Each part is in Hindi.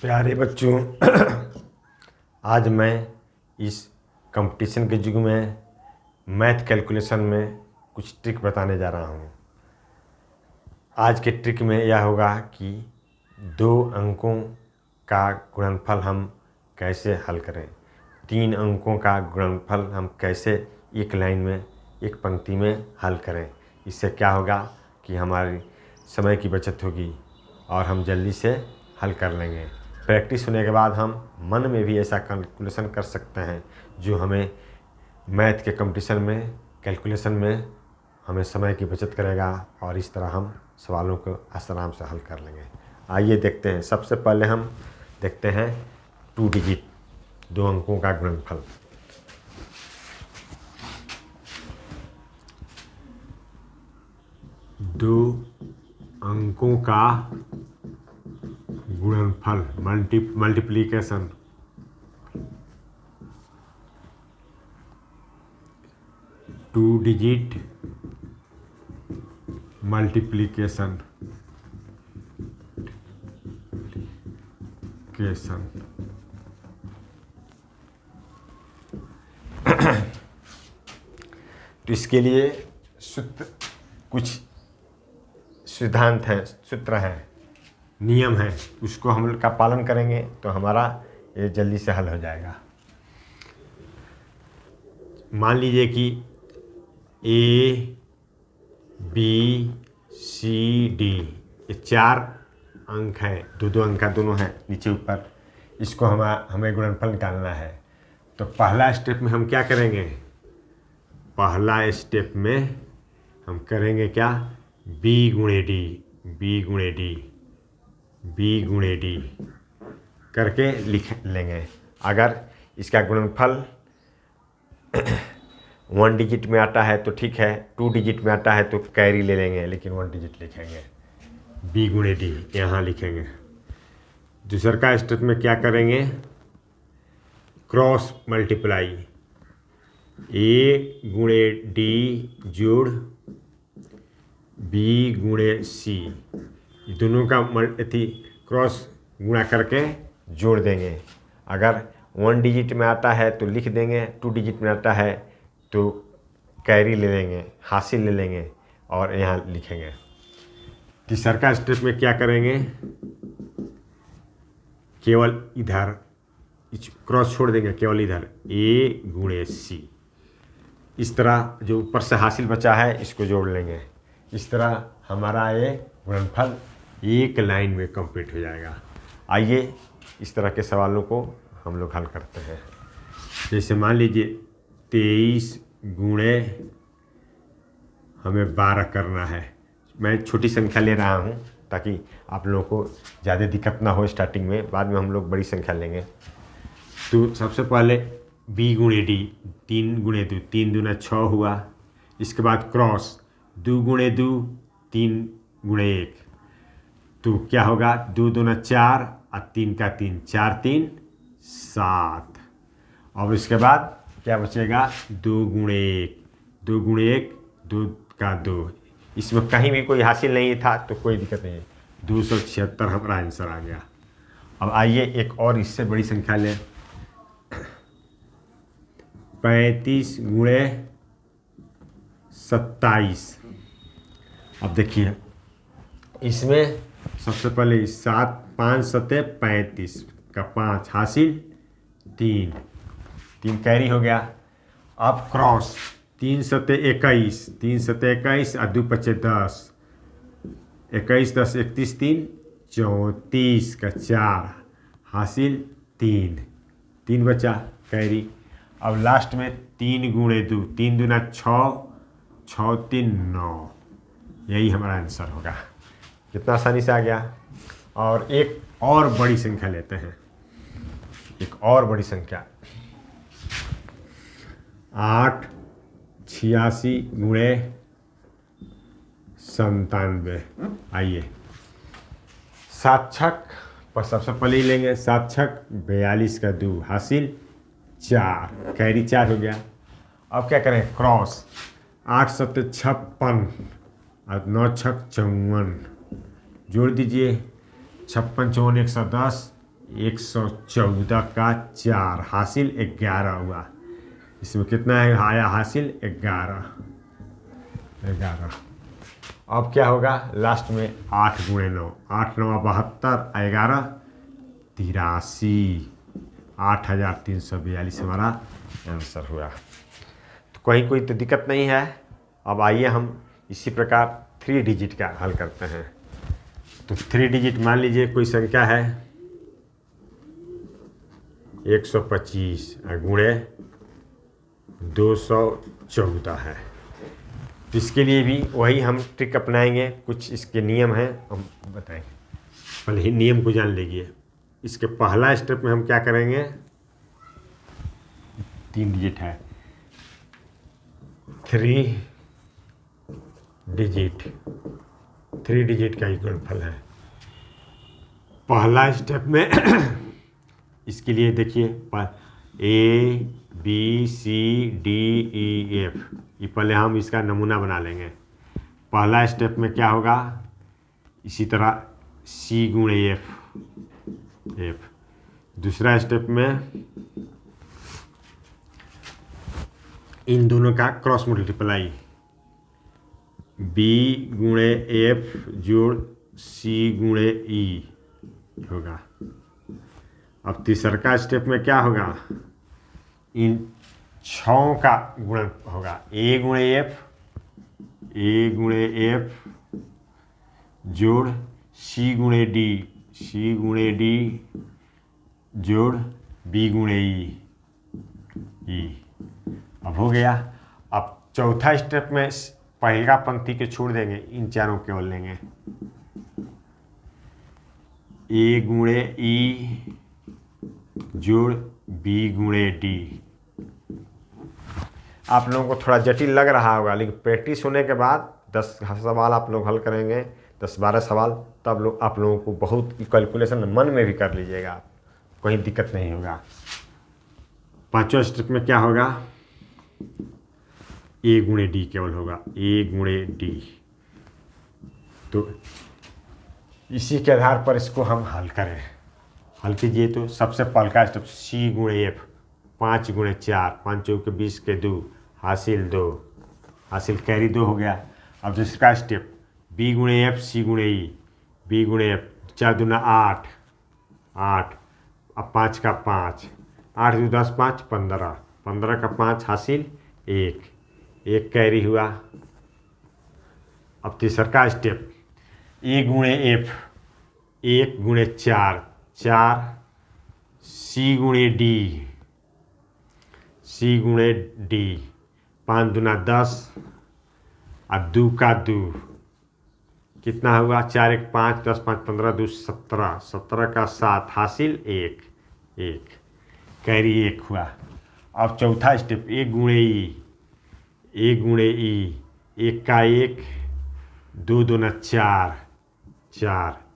प्यारे बच्चों, आज मैं इस कंपटीशन के युग में मैथ कैलकुलेशन में कुछ ट्रिक बताने जा रहा हूँ। आज के ट्रिक में यह होगा कि 2 अंकों का गुणनफल हम कैसे हल करें, 3 अंकों का गुणनफल हम कैसे एक लाइन में, एक पंक्ति में हल करें। इससे क्या होगा कि हमारी समय की बचत होगी और हम जल्दी से हल कर लेंगे। प्रैक्टिस होने के बाद हम मन में भी ऐसा कैलकुलेशन कर सकते हैं जो हमें मैथ के कंपटीशन में, कैलकुलेशन में हमें समय की बचत करेगा और इस तरह हम सवालों को आराम से हल कर लेंगे। आइए देखते हैं। सबसे पहले हम देखते हैं 2 डिजिट, 2 अंकों का गुणनफल। दो अंकों का गुणनफल, मल्टीप्लिकेशन। टू डिजिट मल्टीप्लिकेशन तो इसके लिए कुछ सिद्धांत हैं, सूत्र हैं, नियम हैं, उसको हम लोग का पालन करेंगे तो हमारा ये जल्दी से हल हो जाएगा। मान लीजिए कि A, B, C, D ये 4 अंक हैं, 2-2 अंक का दोनों हैं, नीचे ऊपर। इसको हमें गुणनफल निकालना है। तो पहला स्टेप में हम क्या करेंगे? पहला स्टेप में हम करेंगे क्या? B गुणे D करके लिख लेंगे। अगर इसका गुणनफल 1 डिजिट में आता है तो ठीक है, 2 डिजिट में आता है तो कैरी ले लेंगे, लेकिन 1 डिजिट लिखेंगे। B गुणे D यहाँ लिखेंगे। दूसरा का स्टेप में क्या करेंगे? क्रॉस मल्टीप्लाई, A गुणे D जोड़ B गुणे C, दोनों का क्रॉस गुणा करके जोड़ देंगे। अगर 1 डिजिट में आता है तो लिख देंगे, 2 डिजिट में आता है तो कैरी ले लेंगे, हासिल ले लेंगे और यहाँ लिखेंगे। तीसरा का स्टेप में क्या करेंगे? केवल इधर क्रॉस छोड़ देंगे, केवल इधर A गुणे C। इस तरह जो ऊपर से हासिल बचा है इसको जोड़ लेंगे। इस तरह हमारा ये गुणनफल एक लाइन में कंप्लीट हो जाएगा। आइए इस तरह के सवालों को हम लोग हल करते हैं। जैसे मान लीजिए 23 गुणे हमें 12 करना है। मैं छोटी संख्या ले रहा हूँ ताकि आप लोगों को ज़्यादा दिक्कत ना हो स्टार्टिंग में, बाद में हम लोग बड़ी संख्या लेंगे। तो सबसे पहले B गुणे D, 3 गुणे 2, 3 दूना 6 हुआ। इसके बाद क्रॉस 2 गुणे 2, 3 गुणे 1, तो क्या होगा? 2 दूना 4 और 3 का 3, 4 3 7। और इसके बाद क्या बचेगा? 2 गुणे 1, 2 गुणे 1, 2 का 2। इसमें कहीं भी कोई हासिल नहीं था तो कोई दिक्कत नहीं है। 276 हमारा आंसर आ गया। अब आइए एक और इससे बड़ी संख्या लें। 35 गुणे 27। अब देखिए इसमें सबसे पहले 7 5 7 35 का 5 हासिल 3 कैरी हो गया। अब क्रॉस 3 7 21, 3 7 21 और 2 5 10, 21 10 31 3 34 का 4 हासिल 3 बचा कैरी। अब लास्ट में 3 गुणे 2, 3 दूना 6, 6 3 9, यही हमारा आंसर होगा। कितना आसानी से आ गया। और एक और बड़ी संख्या लेते हैं, एक और बड़ी संख्या 8 86 गुणे 97। आइए 7 छक पर सबसे पहले ही लेंगे। 7 छक 42 का 2 हासिल 4, कैरी 4 हो गया। अब क्या करें? क्रॉस 8 7 56 और 9 छक 54, जोड़ दीजिए। 56 54 110, 114 का 4 हासिल 11 हुआ। इसमें कितना है आया हासिल 11। अब क्या होगा लास्ट में 8 गुणे 9, 8 9 72, 11 83, 8342 हमारा आंसर हुआ। तो कहीं कोई तो दिक्कत नहीं है। अब आइए हम इसी प्रकार 3 डिजिट का हल करते हैं। तो 3 डिजिट मान लीजिए कोई संख्या है 125 गुणे 214 है। तो इसके लिए भी वही हम ट्रिक अपनाएंगे, कुछ इसके नियम हैं हम बताएंगे। पहले ही नियम को जान लीजिए। इसके पहला स्टेप में हम क्या करेंगे, 3 डिजिट है, 3 डिजिट का ही गुणनफल है। पहला स्टेप में इसके लिए देखिए ABCDEF, ये पहले हम इसका नमूना बना लेंगे। पहला स्टेप में क्या होगा, इसी तरह C गुणे F। दूसरा स्टेप में इन दोनों का क्रॉस मल्टीप्लाई, B गुणे F जोड़ C गुणे E होगा। अब तीसरा का स्टेप में क्या होगा, इन 6 का गुणन होगा, A गुणे F जोड़ C गुणे D जोड़ B गुणे E। अब हो गया। अब चौथा स्टेप में पहला पंक्ति के छोड़ देंगे, इन चारों केवल लेंगे, A गुणे E जोड़ B गुणे D। आप लोगों को थोड़ा जटिल लग रहा होगा, लेकिन प्रैक्टिस होने के बाद 10 सवाल आप लोग हल करेंगे, 10-12 सवाल, तब आप लोगों को बहुत कैलकुलेशन मन में भी कर लीजिएगा, कोई दिक्कत नहीं होगा। पांचवा स्टेप में क्या होगा, A गुणे D केवल होगा, A गुणे D। तो इसी के आधार पर इसको हम हल करें। हल कीजिए। तो सबसे पहला स्टेप C गुणे F, 5 गुणे 4, 5 चौके 20 के 2 हासिल 2, हासिल कैरी 2 हो गया। अब दूसरा स्टेप B गुणे F C गुणे E, B गुणे F 4 दूना 8, अब 5 का 5, 8 2 10 5 15, 15 का 5 हासिल 1 कैरी हुआ। अब तीसरा स्टेप A गुणे F 1 गुणे 4 C गुणे D 5 दूना 10 और 2 का 2 कितना हुआ, 4 1 5 10 5 15 2 17, 17 का 7 हासिल 1 कैरी 1 हुआ। अब चौथा स्टेप A गुणे E 1 का 1 2 दूना 4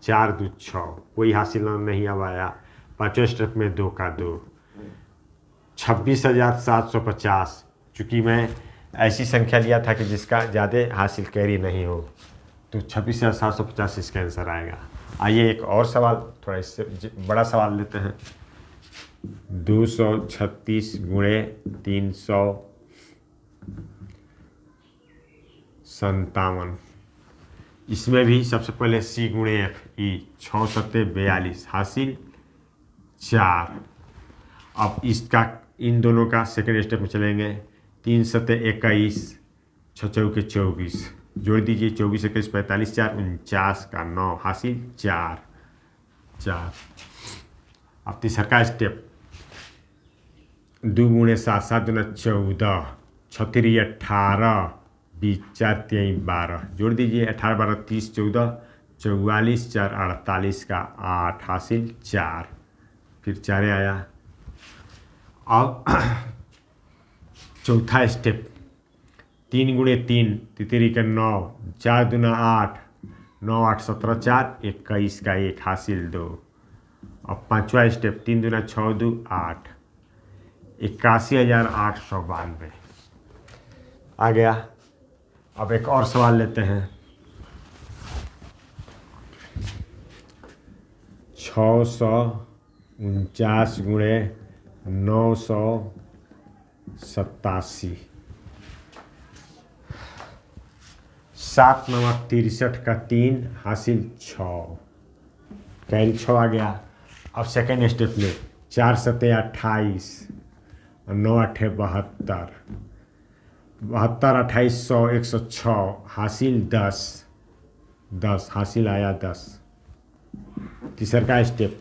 4 2 6, कोई हासिल नहीं अब आया। पांचवें स्टेप में 2 का 2, 26,750। चूँकि मैं ऐसी संख्या लिया था कि जिसका ज़्यादा हासिल कैरी नहीं हो, तो 26,750 इसका आंसर आएगा। आइए एक और सवाल, थोड़ा इससे बड़ा सवाल लेते हैं। 236 गुणे 357, इसमें भी सबसे पहले C गुणे F E 6 7 42 हासिल 4। अब इसका इन दोनों का सेकेंड स्टेप में चलेंगे। 3 7 21, 6 चौके 24, जोड़ दीजिए 24 21 45 4 49 का 9 हासिल 4। अब तीसरा स्टेप 2 गुणे 7 7 दूना 14, 6 3 18 20 4 3 12, जोड़ दीजिए 18 12 30 14 44 4 48 का 8 हासिल 4, फिर 4 आया। अब चौथा स्टेप 3 गुणे 3 तितरी का 9, 4 दूना 8 9 8 17 4 21 का 1 हासिल 2। अब पांचवा स्टेप 3 दूना 6 2 8, 81,892 आ गया। अब एक और सवाल लेते हैं। 600 49 गुणे 987, 7 9 63 का 3 हासिल 6, कैरी 6 आ गया। अब सेकेंड स्टेप में 4 7 28 और 9 8 72, 72 28 100 106 हासिल 10, 10 हासिल आया 10। तीसरा का स्टेप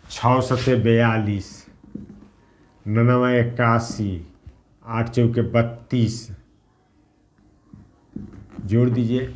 6 7 42, 9 81, 8 चौके 32, जोड़ दीजिए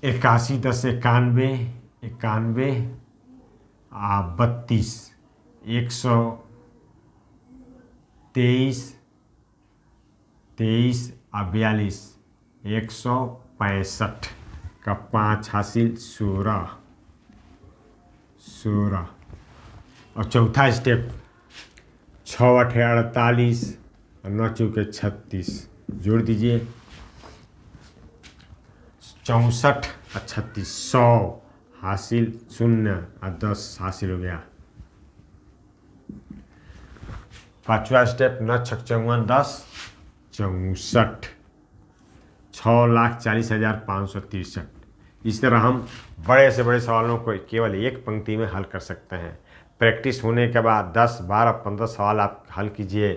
81 10 91, 92 32, 123 23 42, 165 का 5 हासिल 16, 16। और चौथा स्टेप 6 8 48 और 9 चौके 36, जोड़ दीजिए 64 और 36, 100 हासिल 0 और 10 हासिल हो गया। पांचवा स्टेप 9 6 54 10 64, 6,40,563। इस तरह हम बड़े से बड़े सवालों को केवल एक पंक्ति में हल कर सकते हैं। प्रैक्टिस होने के बाद 10 12 15 सवाल आप हल कीजिए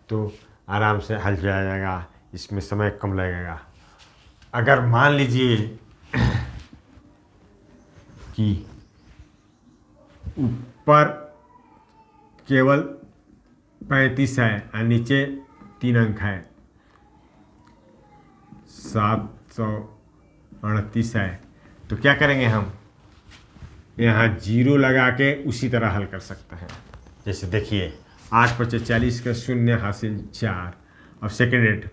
तो आराम से हल किया जाएगा, इसमें समय कम लगेगा। अगर मान लीजिए कि ऊपर केवल 35 है और नीचे 3 अंक है, 738 है, तो क्या करेंगे हम यहाँ 0 लगा के उसी तरह हल कर सकते हैं। जैसे देखिए 8 5 40 का 0 हासिल 4। अब सेकेंड रेट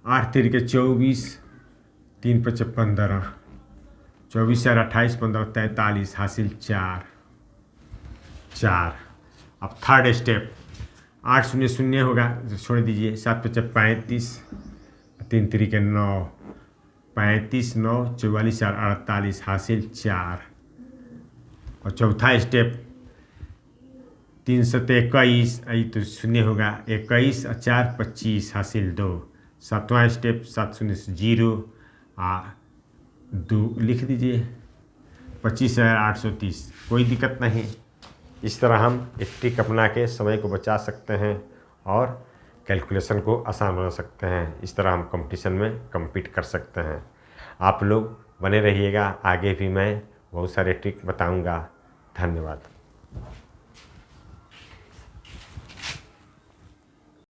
8 3 के 24, 3 5 15, 24 4 28 15 43 हासिल 4, 4। अब थर्ड स्टेप 8 0 0 होगा, छोड़ दीजिए, 7 5 35, 3 3 के 9, 35 9 44 4 48 हासिल 4। और चौथा स्टेप 3 7 21, तो 0 होगा, 21 और 4 25 हासिल 2। सातवां स्टेप 7 0 0 2 लिख दीजिए, 25,830, कोई दिक्कत नहीं। इस तरह हम एक ट्रिक अपना के समय को बचा सकते हैं और कैलकुलेशन को आसान बना सकते हैं। इस तरह हम कंपटीशन में compete कर सकते हैं। आप लोग बने रहिएगा, आगे भी मैं बहुत सारे ट्रिक बताऊंगा। धन्यवाद।